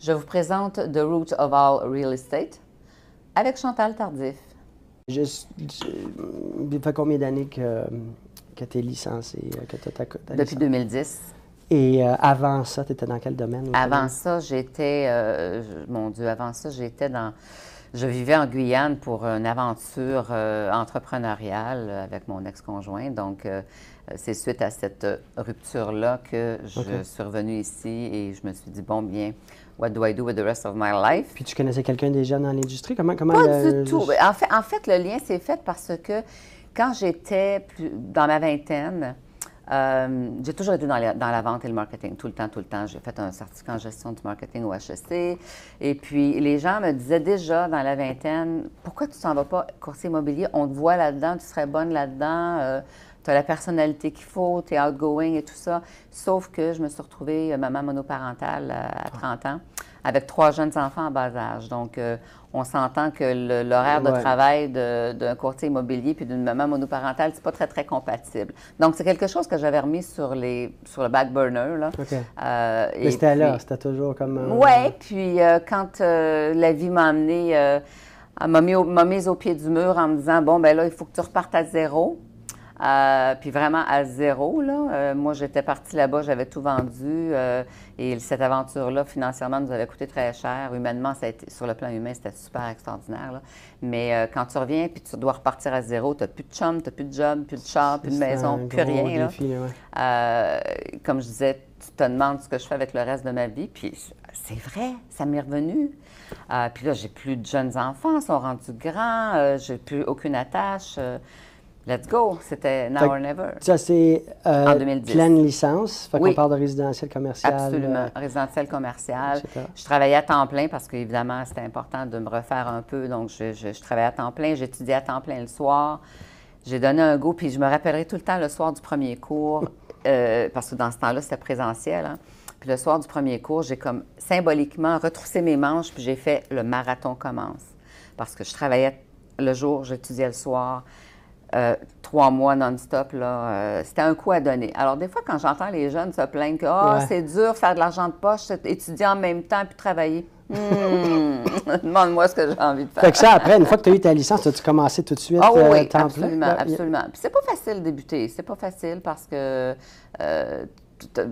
Je vous présente The Root of All Real Estate avec Chantal Tardif. Ça fait combien d'années que tu es licenciée, que tu as ta Depuis licence? 2010. Et avant ça, tu étais dans quel domaine? Avant ça, j'étais, mon Dieu, avant ça, je vivais en Guyane pour une aventure entrepreneuriale avec mon ex-conjoint. Donc, c'est suite à cette rupture-là que je suis revenue ici et je me suis dit, bon, bien, what do I do with the rest of my life? Puis tu connaissais quelqu'un déjà dans l'industrie? Comment Pas du tout. En fait, le lien s'est fait parce que quand j'étais dans ma vingtaine, j'ai toujours été dans la vente et le marketing, tout le temps. J'ai fait un certificat en gestion du marketing au HEC. Et puis, les gens me disaient déjà dans la vingtaine, pourquoi tu ne t'en vas pas courtier immobilier? On te voit là-dedans, tu serais bonne là-dedans, tu as la personnalité qu'il faut, tu es outgoing et tout ça. Sauf que je me suis retrouvée maman monoparentale à 30 ans, avec 3 jeunes enfants en bas âge. Donc, on s'entend que l'horaire de travail d'un courtier immobilier puis d'une maman monoparentale, c'est pas très, très compatible. Donc, c'est quelque chose que j'avais remis sur le back burner, là. Mais c'était là, c'était toujours comme... Oui, puis quand la vie m'a amenée, elle m'a mise au pied du mur en me disant, bon, ben là, il faut que tu repartes à zéro. Puis vraiment à zéro, là. Moi, j'étais partie là-bas, j'avais tout vendu et cette aventure-là, financièrement, nous avait coûté très cher. Humainement, ça a été, sur le plan humain, c'était super extraordinaire, là. Mais quand tu reviens puis tu dois repartir à zéro, tu n'as plus de chum, tu n'as plus de job, plus de char, plus de maison, plus rien. Défi, Comme je disais, tu te demandes ce que je fais avec le reste de ma vie. Puis c'est vrai, ça m'est revenu. Puis là, j'ai plus de jeunes enfants, ils sont rendus grands, j'ai plus aucune attache. Let's go! C'était now or never. Ça, c'est en 2010. Pleine licence. Fait oui. qu'on parle de résidentiel commercial. Absolument. Résidentiel commercial. Je travaillais à temps plein parce qu'évidemment, c'était important de me refaire un peu. Donc, je travaillais à temps plein. J'étudiais à temps plein le soir. J'ai donné un go, puis je me rappellerai tout le temps le soir du premier cours, parce que dans ce temps-là, c'était présentiel. Hein? Puis le soir du premier cours, j'ai comme symboliquement retroussé mes manches, puis j'ai fait le marathon commence. Parce que je travaillais le jour, j'étudiais le soir. 3 mois non-stop, là, c'était un coup à donner. Alors, des fois, quand j'entends les jeunes se plaindre que c'est dur faire de l'argent de poche, étudier en même temps puis travailler. Demande-moi ce que j'ai envie de faire. Fait que ça, après, une fois que tu as eu ta licence, as-tu commencé tout de suite oui, temps absolument, plein? absolument. Puis c'est pas facile de débuter. C'est pas facile parce que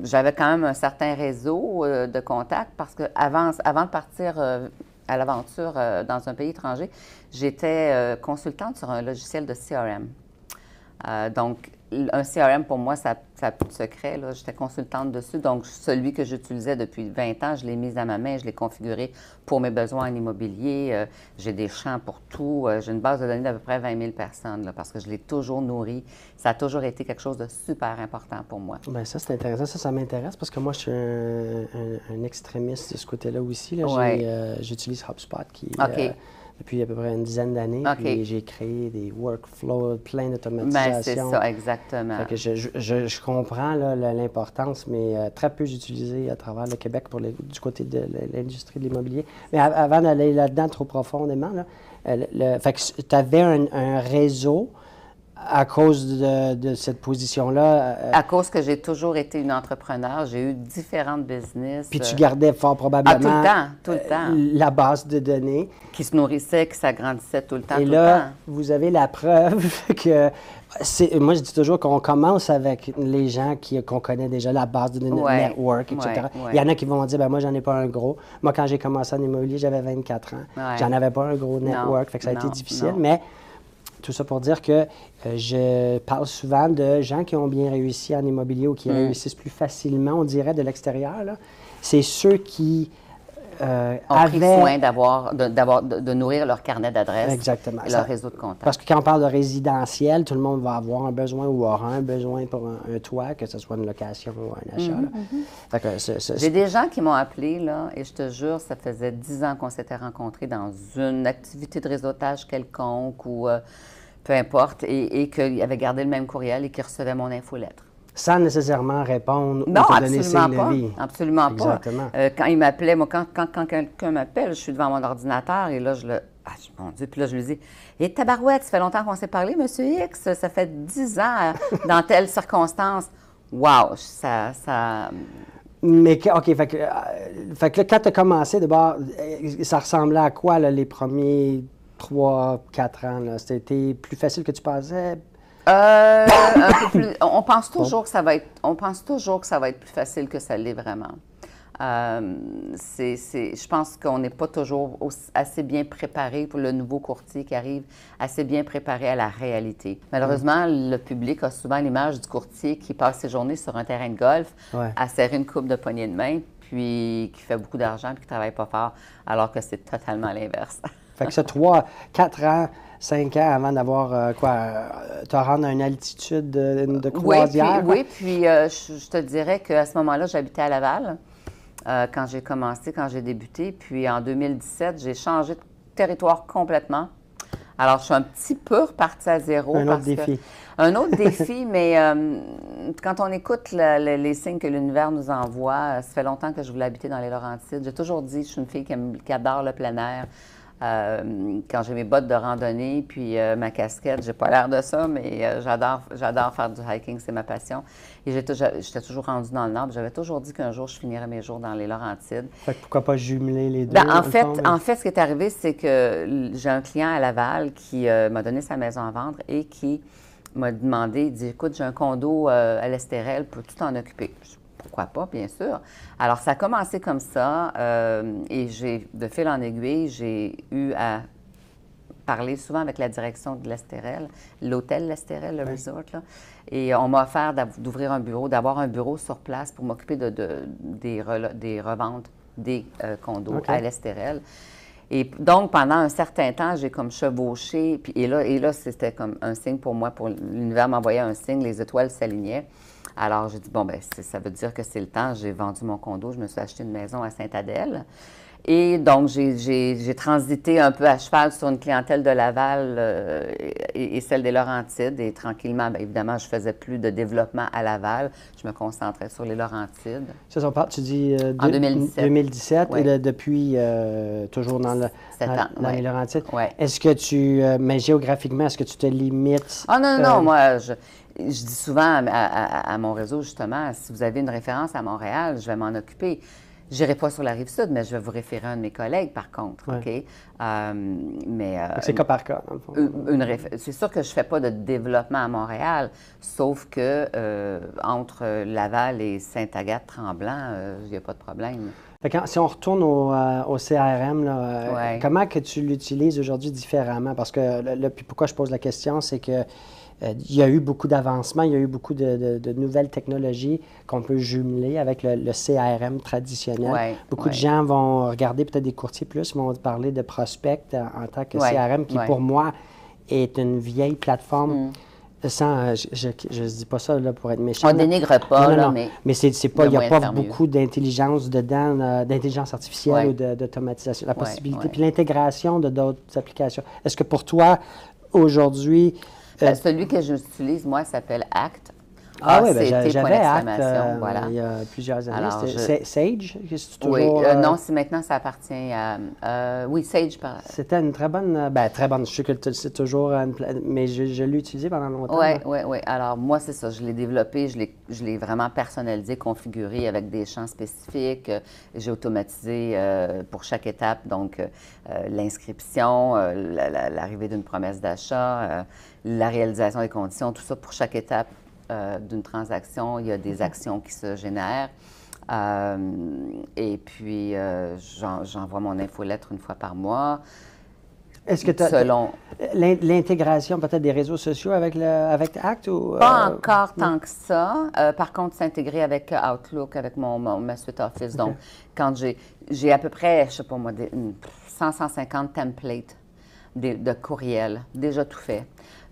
j'avais quand même un certain réseau de contacts parce que avant de partir à l'aventure dans un pays étranger, j'étais consultante sur un logiciel de CRM. Donc, un CRM, pour moi, ça n'a plus de secret. J'étais consultante dessus. Donc, celui que j'utilisais depuis 20 ans, je l'ai mis à ma main, je l'ai configuré pour mes besoins en immobilier. J'ai des champs pour tout. J'ai une base de données d'à peu près 20 000 personnes là, parce que je l'ai toujours nourri. Ça a toujours été quelque chose de super important pour moi. Bien, ça, c'est intéressant. Ça m'intéresse parce que moi, je suis un extrémiste de ce côté-là aussi. Là. J'utilise HubSpot qui... depuis à peu près une dizaine d'années. Puis j'ai créé des workflows, plein d'automatisation. Bien, c'est ça, exactement. Fait que je comprends l'importance, mais très peu utilisé à travers le Québec du côté de l'industrie de l'immobilier. Mais avant d'aller là-dedans trop profondément, fait que tu avais un réseau à cause de cette position-là. À cause que j'ai toujours été une entrepreneur, j'ai eu différentes business. Puis tu gardais fort probablement tout le temps. La base de données. Qui se nourrissait, qui s'agrandissait tout le temps. Et là, vous avez la preuve que... Moi, je dis toujours qu'on commence avec les gens qu'on connaît déjà, la base de données, network, etc. Il y en a qui vont dire, ben moi, j'en ai pas un gros. Moi, quand j'ai commencé en immobilier, j'avais 24 ans. J'en avais pas un gros network, fait que ça a été difficile. Mais tout ça pour dire que je parle souvent de gens qui ont bien réussi en immobilier ou qui réussissent plus facilement, on dirait, de l'extérieur. C'est ceux qui ont pris soin de nourrir leur carnet d'adresses et leur réseau de contacts. Parce que quand on parle de résidentiel, tout le monde va avoir un besoin ou aura un besoin pour un toit, que ce soit une location ou un achat. J'ai des gens qui m'ont appelé, là, et je te jure, ça faisait 10 ans qu'on s'était rencontrés dans une activité de réseautage quelconque ou peu importe, et qu'ils avaient gardé le même courriel et qu'ils recevaient mon infolettre. Sans nécessairement répondre ou te donner signe de vie. Absolument pas. Exactement. Quand il m'appelait, moi, quand quelqu'un m'appelle, je suis devant mon ordinateur et là, mon Dieu, puis là, je lui dis, « Et tabarouette, ça fait longtemps qu'on s'est parlé, Monsieur X, ça fait 10 ans dans telle circonstance. » Wow, ça Mais, OK, fait que là, quand tu as commencé, d'abord, ça ressemblait à quoi, là, les premiers 3-4 ans? Là? C'était plus facile que tu pensais? Un peu plus. On pense toujours que ça va être plus facile que ça l'est vraiment. Je pense qu'on n'est pas toujours assez bien préparé pour le nouveau courtier qui arrive, assez bien préparé à la réalité. Malheureusement, le public a souvent l'image du courtier qui passe ses journées sur un terrain de golf à serrer une coupe de poignée de main, puis qui fait beaucoup d'argent puis qui ne travaille pas fort, alors que c'est totalement l'inverse. Fait que ça, 3, 4 ans, 5 ans avant d'avoir, te rendre à une altitude de croisière? Oui, puis je te dirais qu'à ce moment-là, j'habitais à Laval. Quand j'ai commencé, quand j'ai débuté. Puis en 2017, j'ai changé de territoire complètement. Alors, je suis un petit peu repartie à zéro. Un autre défi. Un autre défi, mais quand on écoute les signes que l'univers nous envoie, ça fait longtemps que je voulais habiter dans les Laurentides. J'ai toujours dit que je suis une fille qui adore le plein air. Quand j'ai mes bottes de randonnée puis ma casquette, j'ai pas l'air de ça, mais j'adore faire du hiking, c'est ma passion. Et j'étais toujours rendue dans le Nord. J'avais toujours dit qu'un jour, je finirais mes jours dans les Laurentides. Fait que pourquoi pas jumeler les deux? Bien, en fait, ce qui est arrivé, c'est que j'ai un client à Laval qui m'a donné sa maison à vendre et qui m'a demandé, il dit, écoute, j'ai un condo à l'Estérel, peux-tu t'en occuper? Pourquoi pas, bien sûr. Alors, ça a commencé comme ça et de fil en aiguille, j'ai eu à parler souvent avec la direction de l'Estérel, l'hôtel l'Estérel, le resort, là. Et on m'a offert d'ouvrir un bureau, d'avoir un bureau sur place pour m'occuper des reventes des condos à l'Estérel. Et donc, pendant un certain temps, j'ai comme chevauché, et là c'était comme un signe pour moi, pour l'univers m'envoyait un signe, les étoiles s'alignaient. Alors, j'ai dit, bon, bien, ça veut dire que c'est le temps. J'ai vendu mon condo, je me suis acheté une maison à Sainte-Adèle. Et donc, j'ai transité un peu à cheval sur une clientèle de Laval et celle des Laurentides. Et tranquillement, bien évidemment, je faisais plus de développement à Laval. Je me concentrais sur les Laurentides. Ça, tu dis en 2017. 2017 et depuis, toujours dans les Laurentides. Oui. Est-ce que mais géographiquement, est-ce que tu te limites? Ah non, moi, je dis souvent à mon réseau, justement, si vous avez une référence à Montréal, je vais m'en occuper. Je n'irai pas sur la Rive-Sud, mais je vais vous référer à un de mes collègues, par contre. OK? C'est cas par cas, dans le fond. C'est sûr que je ne fais pas de développement à Montréal, sauf que entre Laval et Sainte-Agathe-Tremblant, il n'y a pas de problème. Si on retourne au CRM, là, comment que tu l'utilises aujourd'hui différemment? Parce que, puis pourquoi je pose la question, c'est que il y a eu beaucoup d'avancements, il y a eu beaucoup de nouvelles technologies qu'on peut jumeler avec le CRM traditionnel. Beaucoup de gens vont regarder peut-être des courtiers plus, vont parler de prospect en tant que CRM, qui pour moi est une vieille plateforme. Sans, je ne dis pas ça là, pour être méchant. On ne dénigre pas, non. mais c'est pas, il n'y a pas beaucoup d'intelligence dedans, d'intelligence artificielle ou d'automatisation. La possibilité, puis l'intégration de d'autres applications. Est-ce que pour toi, aujourd'hui... celui que j'utilise, moi, s'appelle ACT. Ah oui, j'avais ACT il y a plusieurs années. C'était Sage? Toujours, non, maintenant, ça appartient à... oui, Sage. C'était une très bonne... très bonne. Je sais que c'est toujours... mais je l'ai utilisé pendant longtemps. Oui. Alors, moi, c'est ça. Je l'ai développé, je l'ai vraiment personnalisé, configuré avec des champs spécifiques. J'ai automatisé pour chaque étape, donc l'inscription, l'arrivée d'une promesse d'achat, la réalisation des conditions, tout ça pour chaque étape d'une transaction. Il y a des actions qui se génèrent. Et puis, j'envoie mon infolettre une fois par mois. Est-ce que tu as l'intégration peut-être des réseaux sociaux avec ACT? Ou, pas encore tant que ça. Par contre, s'intégrer avec Outlook, avec ma suite Office. Donc, quand j'ai à peu près, je sais pas moi, 100-150 templates de courriels, déjà tout fait.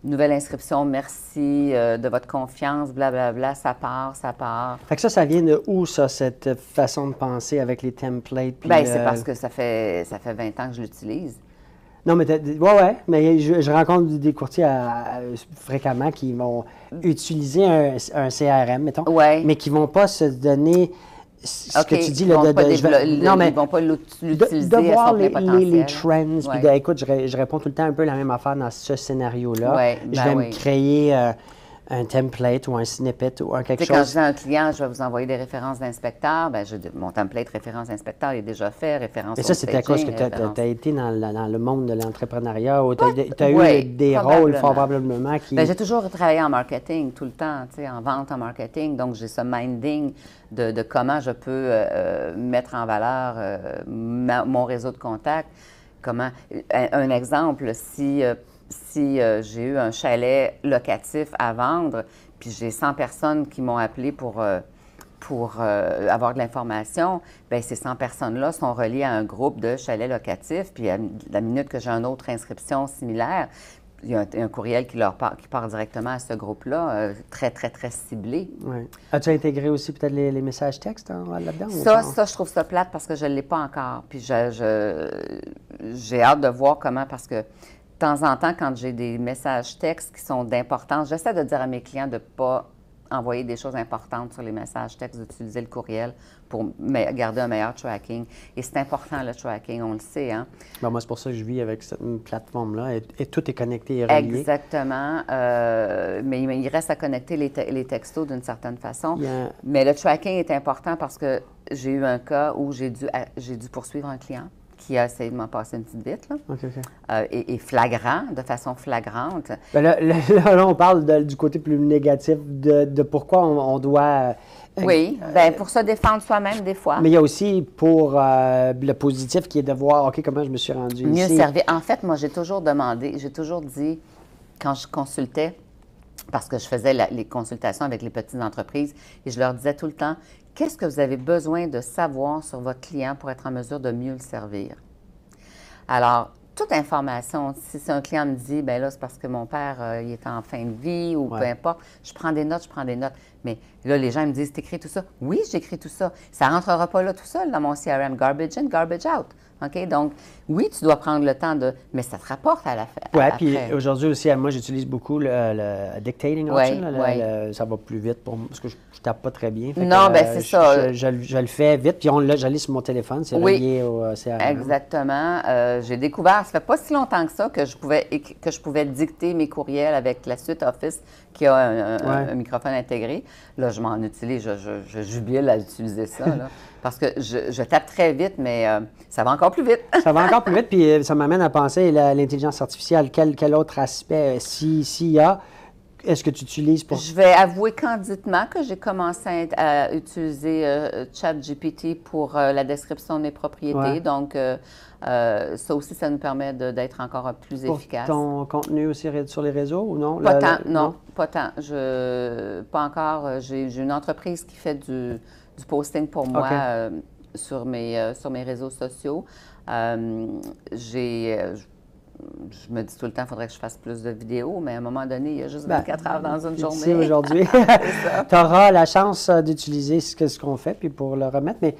Nouvelle inscription, merci de votre confiance, blablabla, ça part. Fait que ça vient de où, ça, cette façon de penser avec les templates? Bien, c'est parce que ça fait 20 ans que je l'utilise. Non, mais mais je rencontre des courtiers fréquemment qui vont utiliser un CRM, mettons, mais qui ne vont pas se donner... Ce que tu dis, ils ne vont pas l'utiliser de voir à son plein potentiel. les trends. Puis écoute, je réponds tout le temps un peu la même affaire dans ce scénario-là. Je vais me créer un template ou un snippet ou quelque Quand je chose. dis à un client, je vais vous envoyer des références d'inspecteurs, bien, mon template référence d'inspecteur est déjà fait, référence Et ça, c'était à cause que tu as été dans le monde de l'entrepreneuriat ou tu as eu des rôles probablement qui... Bien, j'ai toujours travaillé en marketing tout le temps, en vente, en marketing. Donc, j'ai ce minding de comment je peux mettre en valeur mon réseau de contacts. Un exemple, si j'ai eu un chalet locatif à vendre, puis j'ai 100 personnes qui m'ont appelé pour avoir de l'information, bien, ces 100 personnes-là sont reliées à un groupe de chalets locatifs, puis à la minute que j'ai une autre inscription similaire, il y a un courriel qui part directement à ce groupe-là, très, très, très ciblé. Oui. As-tu intégré aussi peut-être les messages textes là-dedans? Ça, je trouve ça plate parce que je ne l'ai pas encore. Puis j'ai hâte de voir comment, parce que de temps en temps, quand j'ai des messages textes qui sont d'importance, j'essaie de dire à mes clients de ne pas envoyer des choses importantes sur les messages textes, d'utiliser le courriel pour garder un meilleur tracking. Et c'est important, le tracking, on le sait, hein? Bien, moi, c'est pour ça que je vis avec cette plateforme-là. Et tout est connecté et relié. Exactement. Mais il reste à connecter les textos d'une certaine façon. Mais le tracking est important parce que j'ai eu un cas où j'ai dû poursuivre un client qui a essayé de m'en passer une petite bite, là. Et flagrant, de façon flagrante. Bien là, on parle du côté plus négatif de pourquoi on doit... Oui, bien, pour se défendre soi-même, des fois. Mais il y a aussi pour le positif qui est de voir, OK, comment je me suis rendu ici. Mieux servir. En fait, moi, j'ai toujours dit, quand je consultais, parce que je faisais les consultations avec les petites entreprises, et je leur disais tout le temps, qu'est-ce que vous avez besoin de savoir sur votre client pour être en mesure de mieux le servir? Alors, toute information, si un client me dit, bien là, c'est parce que mon père, il est en fin de vie ou peu importe, je prends des notes. Mais là, les gens me disent, t'écris tout ça? Oui, j'écris tout ça. Ça ne rentrera pas là tout seul dans mon CRM. Garbage in, garbage out. OK? Donc, oui, tu dois prendre le temps de... Mais ça te rapporte à la fin. Oui, puis aujourd'hui aussi, moi, j'utilise beaucoup le dictating option. Ça va plus vite pour moi, parce que je ne tape pas très bien. Non, bien, c'est ça. Je le fais vite, puis je lis sur mon téléphone, c'est relié au CRM. Exactement. J'ai découvert, ça fait pas si longtemps que ça, que je pouvais dicter mes courriels avec la suite Office qui a un microphone intégré. Là, je m'en utilise, je jubile à utiliser ça, là, parce que je tape très vite, mais ça va encore plus vite. Ça va encore plus vite, puis ça m'amène à penser à l'intelligence artificielle. Quel autre aspect, s'il y a, est-ce que tu utilises pour... Je vais avouer candidement que j'ai commencé à utiliser ChatGPT pour la description de mes propriétés. Donc, ça aussi, ça nous permet d'être encore plus efficace. Pour ton contenu aussi sur les réseaux ou non? Pas tant, non, pas tant. Pas encore. J'ai une entreprise qui fait du posting pour moi sur mes réseaux sociaux. Je me dis tout le temps, il faudrait que je fasse plus de vidéos, mais à un moment donné, il y a juste 24 heures dans une journée. Aujourd'hui, tu auras la chance d'utiliser ce qu'on fait, puis pour le remettre. Mais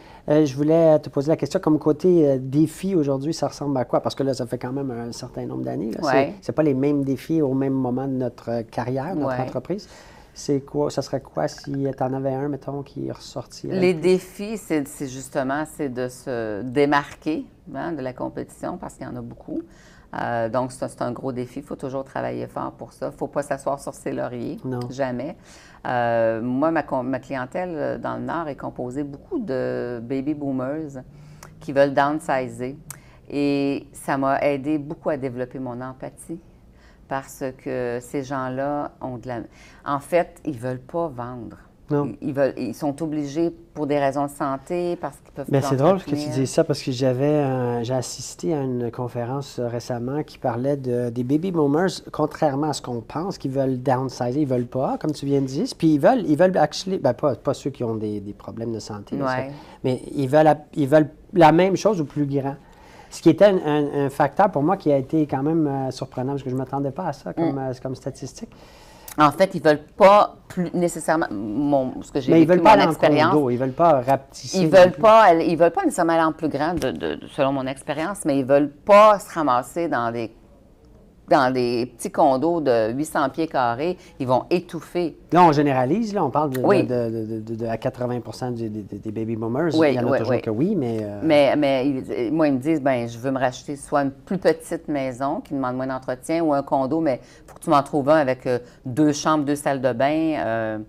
je voulais te poser la question, comme côté défi aujourd'hui, ça ressemble à quoi? Parce que là, ça fait quand même un certain nombre d'années. C'est pas les mêmes défis au même moment de notre carrière, notre entreprise. C'est quoi, ça serait quoi si tu en avais un, mettons, qui est ressorti? Les défis, c'est justement de se démarquer de la compétition, parce qu'il y en a beaucoup. Donc, c'est un gros défi. Il faut toujours travailler fort pour ça. Il ne faut pas s'asseoir sur ses lauriers. Non. Jamais. Moi, ma clientèle dans le Nord est composée beaucoup de baby boomers qui veulent downsizer. Et ça m'a aidé beaucoup à développer mon empathie parce que ces gens-là ont de la... En fait, ils ne veulent pas vendre. Non. Ils sont obligés pour des raisons de santé, parce qu'ils peuvent... Mais c'est drôle que tu dises ça, parce que j'ai assisté à une conférence récemment qui parlait des baby boomers, contrairement à ce qu'on pense, qu'ils veulent downsizer, ils veulent pas, comme tu viens de dire, puis ils veulent actually, ben pas ceux qui ont des problèmes de santé, mais ils veulent la même chose ou plus grand. Ce qui était un facteur pour moi qui a été quand même surprenant, parce que je ne m'attendais pas à ça comme statistique. En fait, ils ne veulent pas plus nécessairement, ce que j'ai vécu, mon expérience. Ils ne veulent pas rapetisser. Ils veulent pas nécessairement aller en plus grand, selon mon expérience, mais ils ne veulent pas se ramasser dans des dans des petits condos de 800 pieds carrés, ils vont étouffer. Là, on généralise, là, on parle Oui. à 80 des baby boomers. Oui, il y en a toujours que oui, mais... moi, ils me disent, ben je veux me racheter soit une plus petite maison qui demande moins d'entretien ou un condo, mais il faut que tu m'en trouves un avec 2 chambres, 2 salles de bain,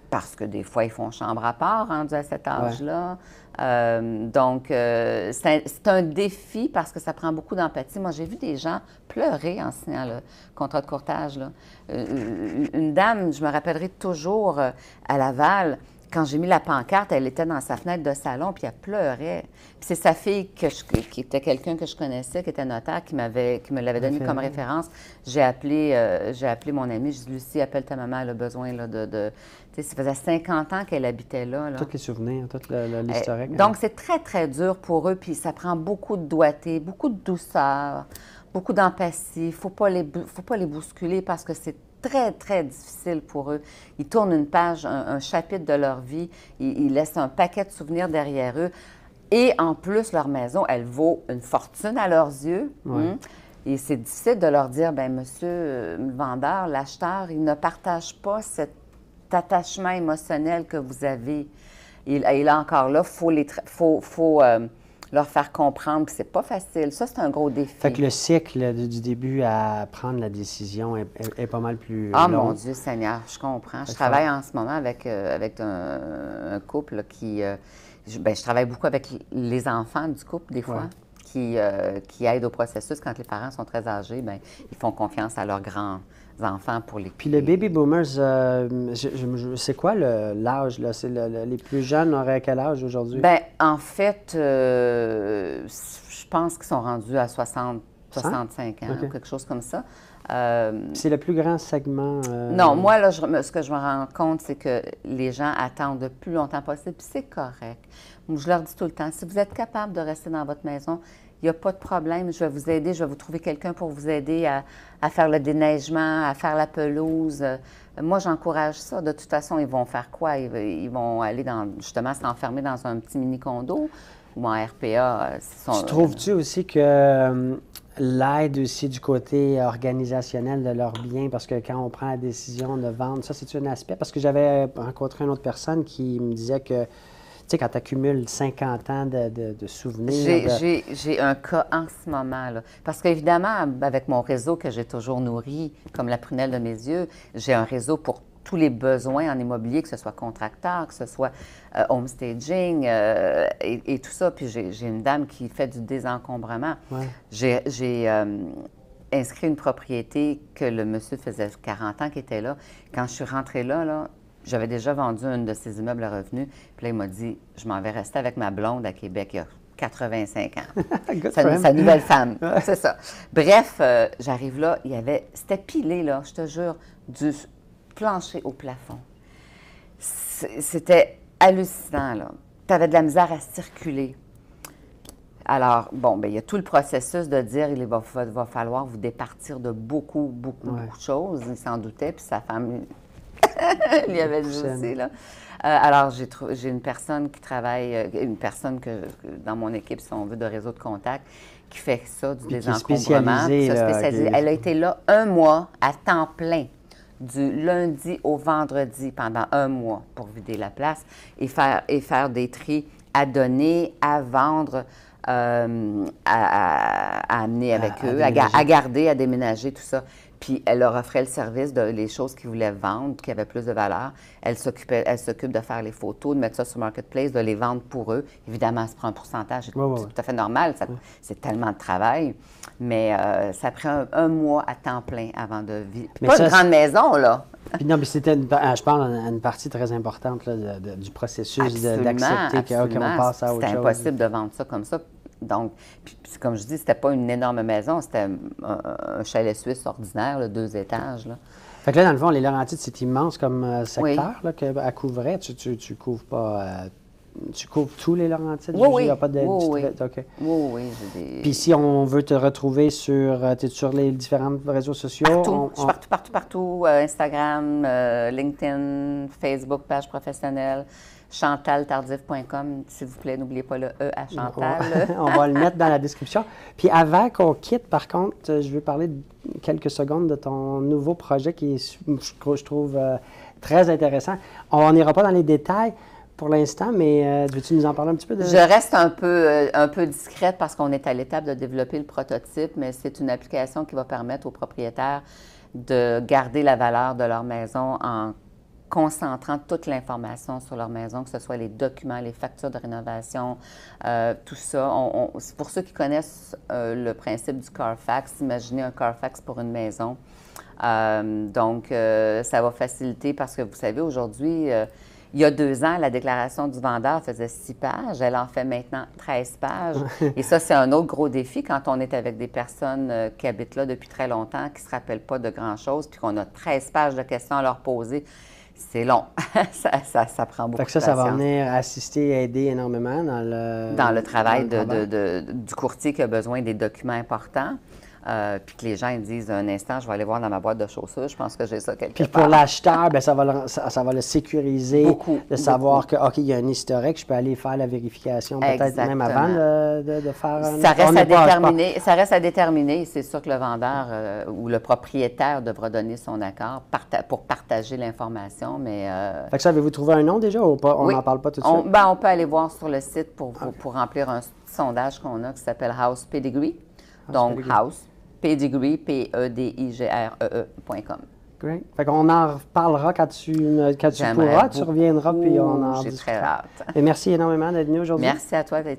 parce que des fois, ils font chambre à part, rendu à cet âge-là. Donc, c'est un défi parce que ça prend beaucoup d'empathie. Moi, j'ai vu des gens pleurer en signant le contrat de courtage, là. Une dame, je me rappellerai toujours, à Laval, quand j'ai mis la pancarte, elle était dans sa fenêtre de salon, puis elle pleurait. Puis c'est sa fille, qui était quelqu'un que je connaissais, qui était notaire, qui me l'avait donné comme référence. J'ai appelé mon amie, je dis, Lucie, appelle ta maman, elle a besoin là, tu sais, ça faisait 50 ans qu'elle habitait là. Tous les souvenirs, tout l'historique. Donc, c'est très, très dur pour eux, puis ça prend beaucoup de doigté, beaucoup de douceur, beaucoup d'empathie. Il ne faut pas les bousculer parce que c'est très, très difficile pour eux. Ils tournent une page, un chapitre de leur vie, ils laissent un paquet de souvenirs derrière eux. Et en plus, leur maison, elle vaut une fortune à leurs yeux. Et c'est difficile de leur dire, bien, monsieur le vendeur, l'acheteur, il ne partage pas cet attachement émotionnel que vous avez. Et là encore, là, il faut leur faire comprendre que c'est pas facile. Ça, c'est un gros défi. Fait que le cycle du début à prendre la décision est pas mal plus long. long. Mon Dieu Seigneur, je comprends. Je travaille en ce moment avec un couple là, je travaille beaucoup avec les enfants du couple, des fois, qui aident au processus. Quand les parents sont très âgés, bien, ils font confiance à leurs grands-enfants pour les... Puis les baby boomers, c'est quoi l'âge, là? Les plus jeunes auraient quel âge aujourd'hui? Bien, en fait, je pense qu'ils sont rendus à 65 ans, ou quelque chose comme ça. C'est le plus grand segment? Non, moi, là, ce que je me rends compte, c'est que les gens attendent le plus longtemps possible, puis c'est correct. Je leur dis tout le temps, si vous êtes capable de rester dans votre maison, il n'y a pas de problème, je vais vous aider, je vais vous trouver quelqu'un pour vous aider à faire le déneigement, à faire la pelouse. Moi, j'encourage ça. De toute façon, ils vont faire quoi? Ils vont aller justement s'enfermer dans un petit mini-condo ou en RPA. Tu trouves-tu aussi que l'aide aussi du côté organisationnel de leurs biens, parce que quand on prend la décision de vendre, ça, c'est un aspect? Parce que j'avais rencontré une autre personne qui me disait que tu sais, quand tu accumules 50 ans de souvenirs... J'ai un cas en ce moment, là. Parce qu'évidemment, avec mon réseau que j'ai toujours nourri, comme la prunelle de mes yeux, j'ai un réseau pour tous les besoins en immobilier, que ce soit contracteur, que ce soit homestaging et tout ça. Puis j'ai une dame qui fait du désencombrement. J'ai inscrit une propriété que le monsieur faisait 40 ans qu'il était là. Quand je suis rentrée là, j'avais déjà vendu un de ses immeubles à revenus. Puis là, il m'a dit, je m'en vais rester avec ma blonde à Québec il y a 85 ans. Sa nouvelle femme, c'est ça. Bref, j'arrive là, c'était pilé, là, je te jure, du plancher au plafond. C'était hallucinant, là. Tu avais de la misère à circuler. Alors, bon, bien, il y a tout le processus de dire il va falloir vous départir de beaucoup de choses. Il s'en doutait, puis sa femme... il y avait dit aussi, là. Alors, j'ai une personne qui travaille, une personne dans mon équipe, si on veut, de réseau de contact, qui fait ça, du désencombrement. Elle a été là 1 mois à temps plein, du lundi au vendredi, pendant 1 mois, pour vider la place et faire des tris à donner, à vendre, à amener avec eux, à garder, à déménager, tout ça. Puis elle leur offrait le service les choses qu'ils voulaient vendre, qui avaient plus de valeur. Elle s'occupe de faire les photos, de mettre ça sur Marketplace, de les vendre pour eux. Évidemment, ça prend un pourcentage, c'est tout à fait normal, c'est tellement de travail. Mais ça prend 1 mois à temps plein avant de vivre. Pas une grande maison, là. Puis non, mais je parle d'une partie très importante là, du processus d'accepter qu'on passe à autre chose. C'était impossible de vendre ça comme ça. Donc, puis, comme je dis, c'était pas une énorme maison, c'était un chalet suisse ordinaire, là, 2 étages. Là. Fait que là, dans le fond, les Laurentides, c'est immense comme secteur là, qu'elle couvrait. Tu couvres pas... tu couvres tous les Laurentides? Oui, il y a pas de okay. Oui. Puis si on veut te retrouver t'es sur les différents réseaux sociaux? Je suis partout. Instagram, LinkedIn, Facebook, page professionnelle. chantaltardif.com, s'il vous plaît, n'oubliez pas le E à Chantal. On va le mettre dans la description. Puis avant qu'on quitte, par contre, je veux parler quelques secondes de ton nouveau projet qui est, je trouve très intéressant. On n'ira pas dans les détails pour l'instant, mais veux-tu nous en parler un petit peu? Je reste un peu discrète parce qu'on est à l'étape de développer le prototype, mais c'est une application qui va permettre aux propriétaires de garder la valeur de leur maison en concentrant toute l'information sur leur maison, que ce soit les documents, les factures de rénovation, tout ça. Pour ceux qui connaissent le principe du Carfax, imaginez un Carfax pour une maison. Donc, ça va faciliter parce que vous savez, aujourd'hui, il y a 2 ans, la déclaration du vendeur faisait 6 pages. Elle en fait maintenant 13 pages. Et ça, c'est un autre gros défi quand on est avec des personnes qui habitent là depuis très longtemps, qui ne se rappellent pas de grand-chose, puis qu'on a 13 pages de questions à leur poser. C'est long. ça prend beaucoup de patience. Ça va venir assister et aider énormément dans le travail du courtier qui a besoin des documents importants. Puis que les gens ils disent un instant, je vais aller voir dans ma boîte de chaussures, je pense que j'ai ça quelque part. Puis pour l'acheteur, bien, ça va le sécuriser, de savoir que OK, il y a un historique, je peux aller faire la vérification peut-être même avant de faire un... Ça reste à déterminer. C'est sûr que le vendeur ou le propriétaire devra donner son accord pour partager l'information, mais... Fait que ça, avez-vous trouvé un nom déjà ou pas? On n'en parle pas tout de suite? On peut aller voir sur le site pour remplir un sondage qu'on a qui s'appelle House Pedigree. Donc, House Pedigree, P-E-D-I-G-R-E-E.com. Great. Fait qu'on en reparlera quand tu pourras, tu reviendras, puis on en discutera. J'ai très hâte. Et merci énormément d'être venu aujourd'hui. Merci à toi d'être